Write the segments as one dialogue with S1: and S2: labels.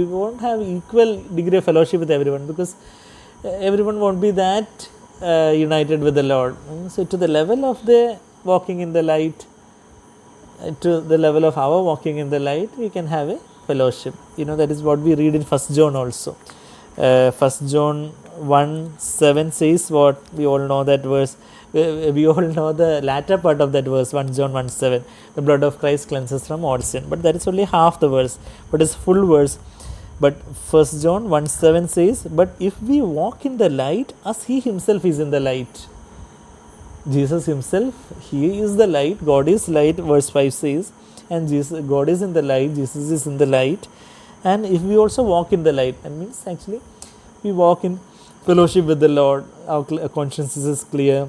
S1: We won't have equal degree of fellowship with everyone, because everyone won't be that united with the Lord. So to the level of the walking in the light, to the level of our walking in the light, we can have a fellowship. That is what we read in 1 John also. 1 John 1:7 says what? We all know that verse. We all know the latter part of that verse, 1 John 1:7. The blood of Christ cleanses from all sin. But that is only half the verse, but it's full verse. But 1 John 1:7 says, but if we walk in the light as he himself is in the light. Jesus himself, he is the light, God is light, verse 5 says, and God is in the light, Jesus is in the light. And if we also walk in the light, that means actually we walk in fellowship with the Lord, our conscience is clear,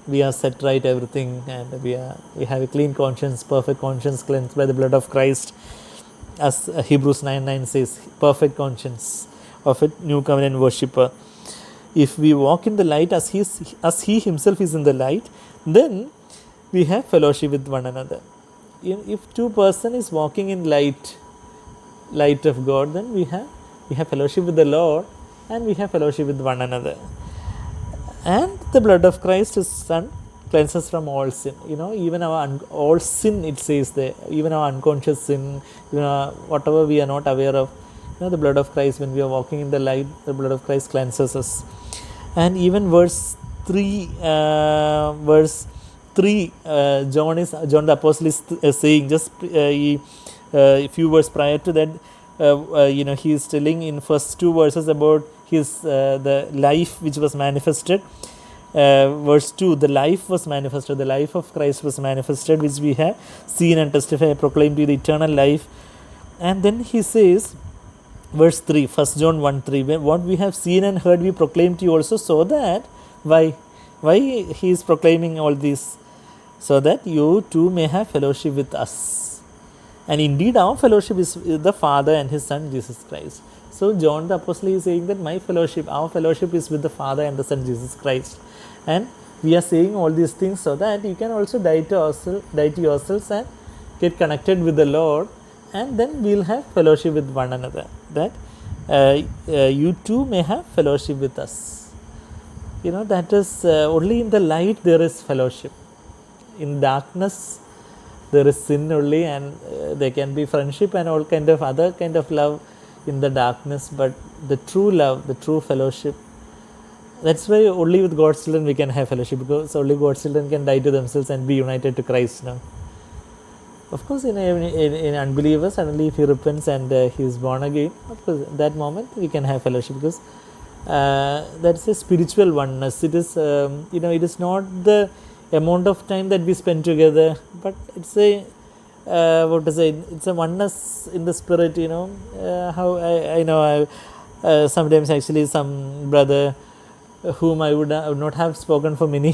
S1: we are set right, everything, and we have a clean conscience, perfect conscience cleansed by the blood of Christ, as Hebrews 9:9 says, perfect conscience of a new covenant worshipper. If we walk in the light as he himself is in the light, then we have fellowship with one another. If two person is walking in light of God, then we have fellowship with the Lord, and we have fellowship with one another. And the blood of Christ, his Son, cleanses from all sin. Even our all sin, it says there, even our unconscious sin, whatever we are not aware of, the blood of Christ, when we are walking in the light, the blood of Christ cleanses us. And even verse 3, John the Apostle is saying, just a few verses prior to that, he is telling in first two verses about his the life which was manifested. Verse 2, the life was manifested, the life of Christ was manifested, which we have seen and testified, proclaimed to you the eternal life. And then he says, verse 3, 1 John 1:3, what we have seen and heard we proclaim to you also, so that, why he is proclaiming all this? So that you too may have fellowship with us. And indeed our fellowship is with the Father and his Son Jesus Christ. So John the Apostle is saying that our fellowship is with the Father and the Son Jesus Christ. And we are saying all these things so that you can also die to yourselves and get connected with the Lord, and then we'll have fellowship with one another, that you too may have fellowship with us. That is only in the light there is fellowship. In darkness there is sin only, and there can be friendship and all kind of other kind of love in the darkness, but the true love, the true fellowship, that's why only with God's children we can have fellowship, because only God's children can die to themselves and be united to Christ now. Of course, in unbeliever, suddenly if he repents and he is born again, of course, at that moment we can have fellowship, because that's a spiritual oneness. It is, it is not the amount of time that we spend together, but it's a it's a oneness in the spirit. How I sometimes actually some brother whom I would not have spoken for many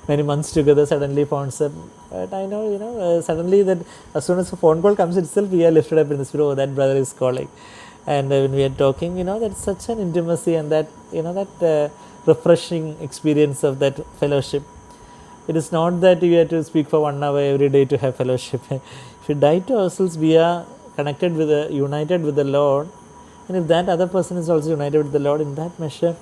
S1: months together suddenly phones up. But I know, suddenly that as soon as a phone call comes itself, we are lifted up in the spirit. Oh, that brother is calling. And when we are talking, that's such an intimacy, and that, that refreshing experience of that fellowship. It is not that we have to speak for 1 hour every day to have fellowship. If we die to ourselves, we are connected with united with the Lord. And if that other person is also united with the Lord, in that measure,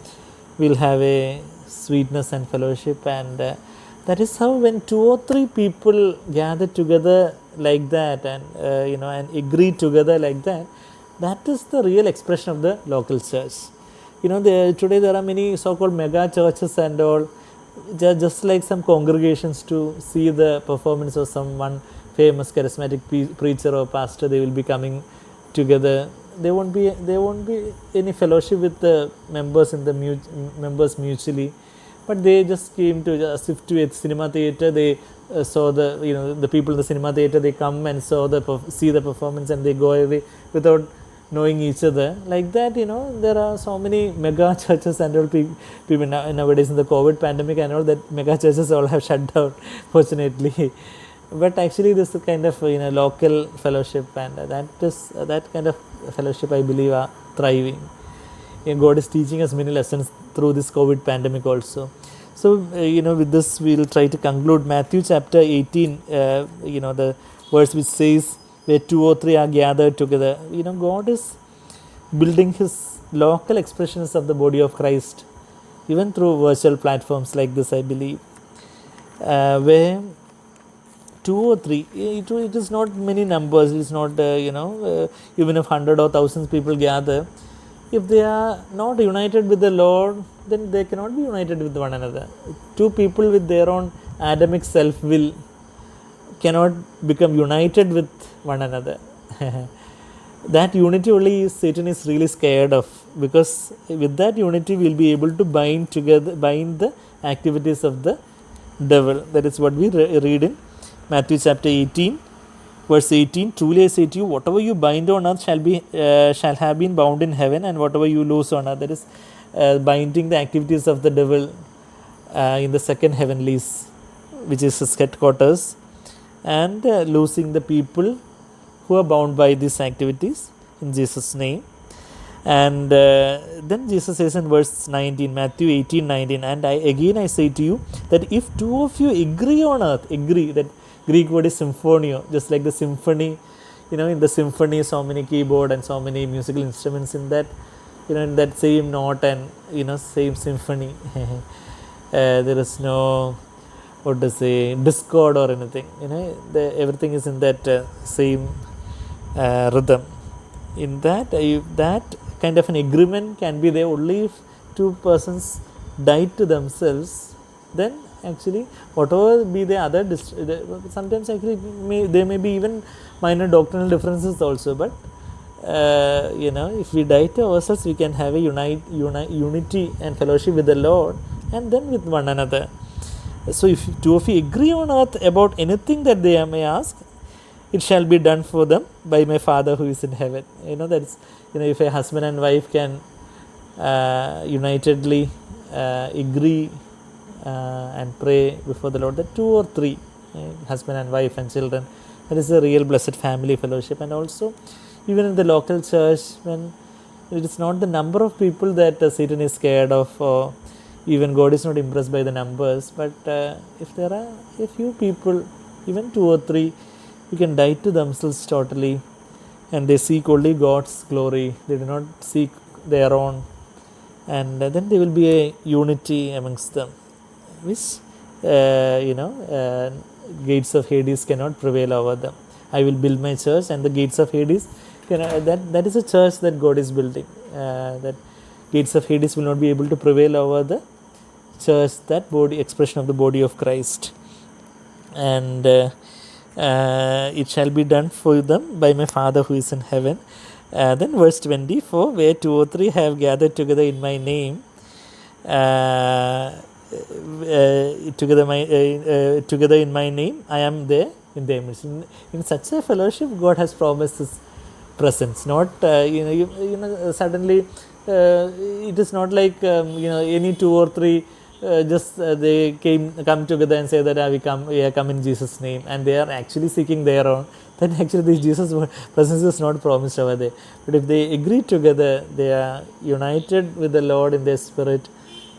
S1: we'll have a sweetness and fellowship. And that is how, when 2 or 3 people gather together like that, and and agree together like that, that is the real expression of the local church. Today there are many so-called mega churches and all, just like some congregations to see the performance of some one famous charismatic preacher or pastor. They will be coming together. There won't be any fellowship with the members in the members mutually, but they just came to, as if to a cinema theater. They saw the people in the cinema theater. They come and see the performance, and they go away without knowing each other. Like that, there are so many mega churches and all. People nowadays in the COVID pandemic and all, that mega churches all have shut down, fortunately. But actually, this is kind of local fellowship, and that kind of fellowship, I believe, are thriving. God is teaching us many lessons through this COVID pandemic also. So with this we will try to conclude Matthew chapter 18. The verse which says, where 2 or 3 are gathered together. God is building his local expressions of the body of Christ, even through virtual platforms like this, I believe, where 2 or 3, it is not many numbers, it is not, even if 100 or thousands people gather, if they are not united with the Lord, then they cannot be united with one another. Two people with their own Adamic self-will cannot become united with one another. That unity only Satan is really scared of, because with that unity we will be able to bind the activities of the devil. That is what we read in Matthew chapter 18, verse 18. Truly I say to you, whatever you bind on earth shall have been bound in heaven, and whatever you loose on earth, that is binding the activities of the devil in the second heavenlies, which is his headquarters, and loosing the people who are bound by these activities in Jesus' name. And then Jesus says in verse 19, Matthew 18:19, and I say to you that if two of you agree on earth, that Greek word is symphonio, just like the symphony, in the symphony so many keyboard and so many musical instruments in that, in that same note and same symphony. There is no, what to say, discord or anything, everything is in that same rhythm. In that, that kind of an agreement can be there only if two persons die to themselves. Then actually whatever be the other sometimes actually there may be even minor doctrinal differences also, but if we die to ourselves, we can have a unity and fellowship with the Lord and then with one another. So if two of you agree on earth about anything that they may ask, it shall be done for them by my Father who is in heaven. That's, if a husband and wife can unitedly agree and pray before the Lord, that 2 or 3, husband and wife and children, that is a real blessed family fellowship. And also even in the local church, when it is not the number of people that Satan is scared of, or even God is not impressed by the numbers, but if there are a few people, even 2 or 3, who can die to themselves totally, and they seek only God's glory, they do not seek their own, and then there will be a unity amongst them, which gates of Hades cannot prevail over them. I will build my church, and the gates of Hades that is a church that God is building, that gates of Hades will not be able to prevail over the church, that body, expression of the body of Christ. And it shall be done for them by my Father who is in heaven. Then verse 24, where 2 or 3 have gathered together in my name, together in my name, I am there in their midst. In such a fellowship, God has promised His presence. Not suddenly. It is not like any 2 or 3 just they come together and say that we are come in Jesus' name, and they are actually seeking their own. Then actually this Jesus presence is not promised over there. But if they agree together, they are united with the Lord in their spirit,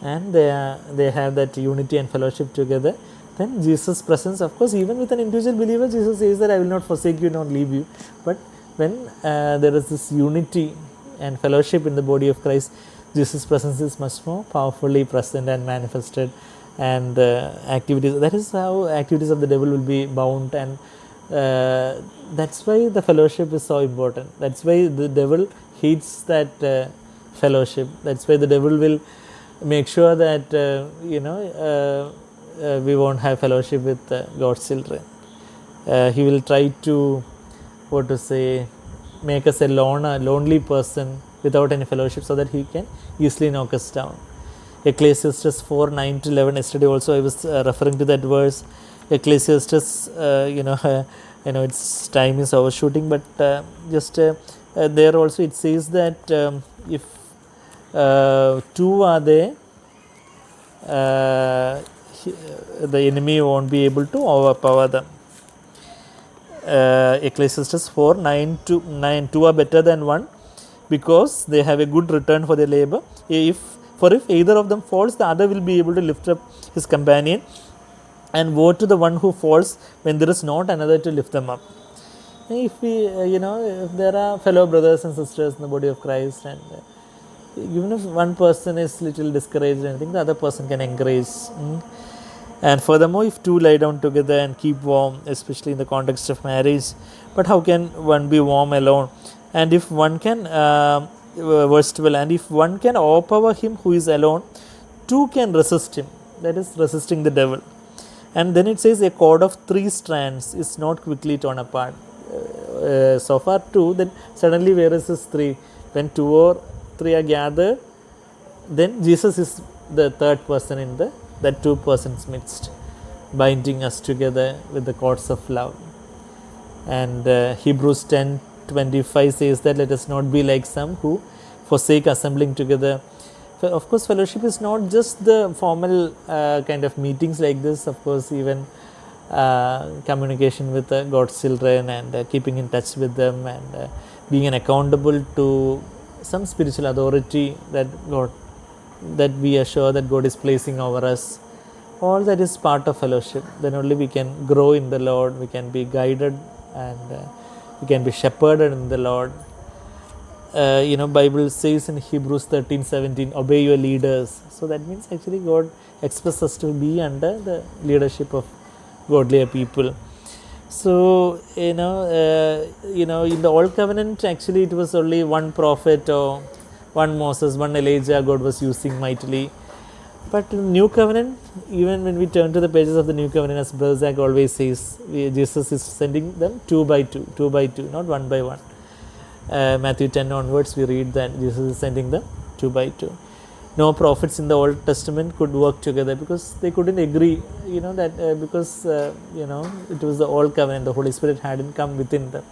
S1: and they have that unity and fellowship together, then Jesus' presence, of course, even with an individual believer, Jesus says that I will not forsake you, not leave you. But when there is this unity and fellowship in the body of Christ, Jesus' presence is much more powerfully present and manifested, and activities, that is how activities of the devil will be bound, and that's why the fellowship is so important. That's why the devil hates that fellowship. That's why the devil will make sure that we won't have fellowship with God's children. He will try to, make us a lonely person without any fellowship, so that he can easily knock us down. Ecclesiastes 4:9-11. Yesterday also I was referring to that verse. Ecclesiastes, its time is overshooting, but there also it says that if 2 are there, the enemy won't be able to overpower them. Ecclesiastes 4:9-9. 2 are better than 1, because they have a good return for their labor. If either of them falls, the other will be able to lift up his companion, and woe to the one who falls when there is not another to lift them up. If we, if there are fellow brothers and sisters in the body of Christ, and even if one person is little discouraged, I think the other person can encourage. And furthermore, if two lie down together and keep warm, especially in the context of marriage, but how can one be warm alone? And if one can, verse 12, and if one can overpower him who is alone, two can resist him. That is resisting the devil. And then it says a cord of 3 strands is not quickly torn apart. So far 2, then suddenly where is this 3? When 2 or 3 are gathered, then Jesus is the third person in that 2 persons midst, binding us together with the cords of love. And Hebrews 10:25 says that let us not be like some who forsake assembling together. Of course, fellowship is not just the formal kind of meetings like this. Of course, even communication with God's children, and keeping in touch with them, and being accountable to some spiritual authority that we are sure that God is placing over us. All that is part of fellowship. Then only we can grow in the Lord, we can be guided, and we can be shepherded in the Lord. Bible says in Hebrews 13:17, obey your leaders. So that means actually God expects us to be under the leadership of godly people. So in the Old Covenant, actually it was only one prophet or one Moses, one Elijah God was using mightily. But in New Covenant, even when we turn to the pages of the New Covenant, as Brother Zach always says, Jesus is sending them 2 by 2, not 1 by 1. Matthew 10 onwards, we read that Jesus is sending them 2 by 2. No prophets in the Old Testament could work together because they couldn't agree, because it was the Old Covenant, the Holy Spirit hadn't come within them.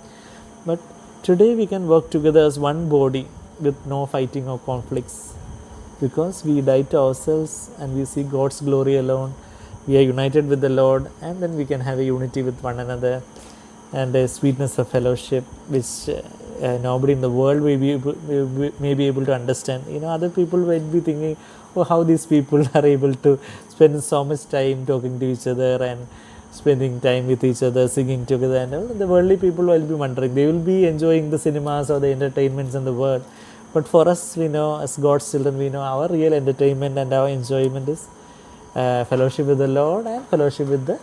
S1: But today we can work together as one body with no fighting or conflicts, because we die to ourselves and we see God's glory alone. We are united with the Lord, and then we can have a unity with one another and a sweetness of fellowship which nobody in the world may be able to understand. Other people might be thinking, oh, how these people are able to spend so much time talking to each other and spending time with each other, singing together, and the worldly people will be wondering. They will be enjoying the cinemas or the entertainments in the world. But for us, we know, as God's children, we know our real entertainment and our enjoyment is fellowship with the Lord and fellowship with the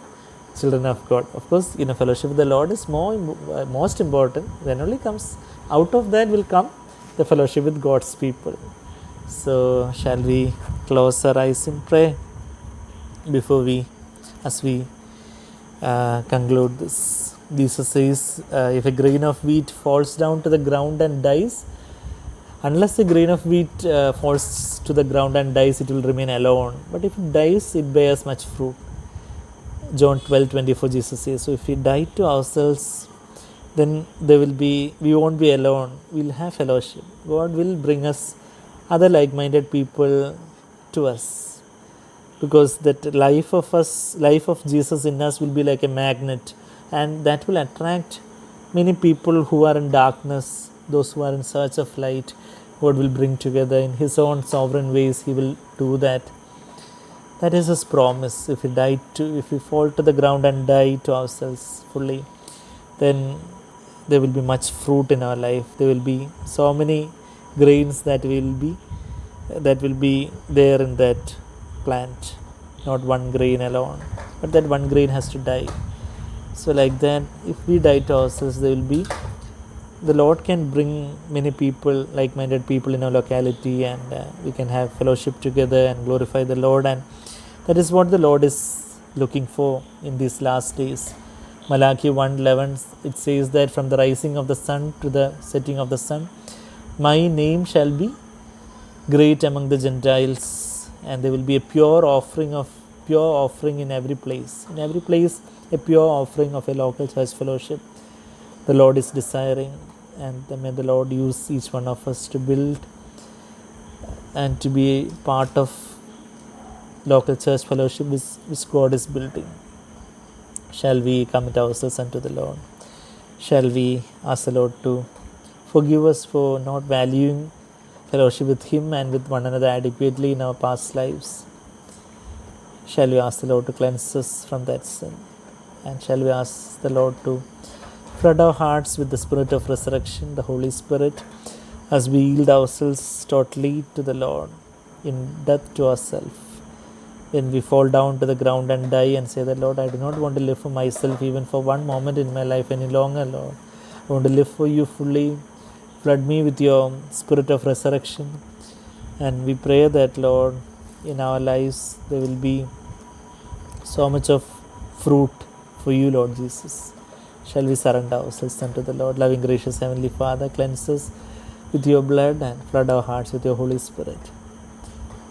S1: children of God. Of course, fellowship with the Lord is most important. Then only comes out of that will come the fellowship with God's people. So, shall we close our eyes in prayer as we conclude this? Jesus says, if a grain of wheat falls down to the ground and dies, unless a grain of wheat falls to the ground and dies, it will remain alone. But if it dies, it bears much fruit. John 12:24, Jesus says. So if we die to ourselves, then we won't be alone. We'll have fellowship. God will bring us other like-minded people to us, because that life of Jesus in us will be like a magnet, and that will attract many people who are in darkness, those who are in search of light. God will bring together in His own sovereign ways. He will do that. That is His promise. If we fall to the ground and die to ourselves fully, then there will be much fruit in our life. There will be so many grains that will be there in that plant. Not one grain alone, but that one grain has to die. So like that, if we die to ourselves, the Lord can bring many people, like-minded people in our locality, and we can have fellowship together and glorify the Lord. And that is what the Lord is looking for in these last days. Malachi 1:11, it says that from the rising of the sun to the setting of the sun, my name shall be great among the Gentiles, and there will be a pure offering in every place. In every place, a pure offering of a local church fellowship the Lord is desiring. And may the Lord use each one of us to build and to be part of local church fellowship which God is building. Shall we commit ourselves unto the Lord? Shall we ask the Lord to forgive us for not valuing fellowship with Him and with one another adequately in our past lives? Shall we ask the Lord to cleanse us from that sin? And shall we ask the Lord to Flood our hearts with the spirit of resurrection, the Holy Spirit, as we yield ourselves totally to the Lord in death to ourselves. When we fall down to the ground and die and say that, Lord, I do not want to live for myself even for one moment in my life any longer, Lord. I want to live for you fully. Flood me with your spirit of resurrection. And we pray that, Lord, in our lives there will be so much of fruit for you, Lord Jesus. Shall we surrender ourselves unto the Lord? Loving, gracious Heavenly Father, cleanse us with your blood and flood our hearts with your Holy Spirit.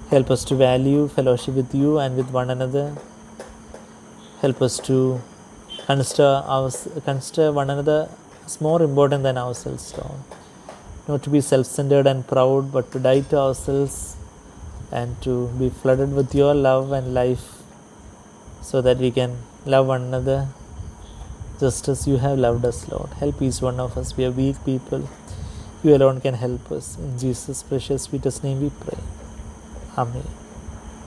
S1: Help us to value fellowship with you and with one another. Help us to consider one another as more important than ourselves, Lord. Not to be self-centered and proud, but to die to ourselves and to be flooded with your love and life, so that we can love one another just as you have loved us, Lord. Help each one of us. We are weak people. You alone can help us. In Jesus' precious, sweetest name we pray. Amen.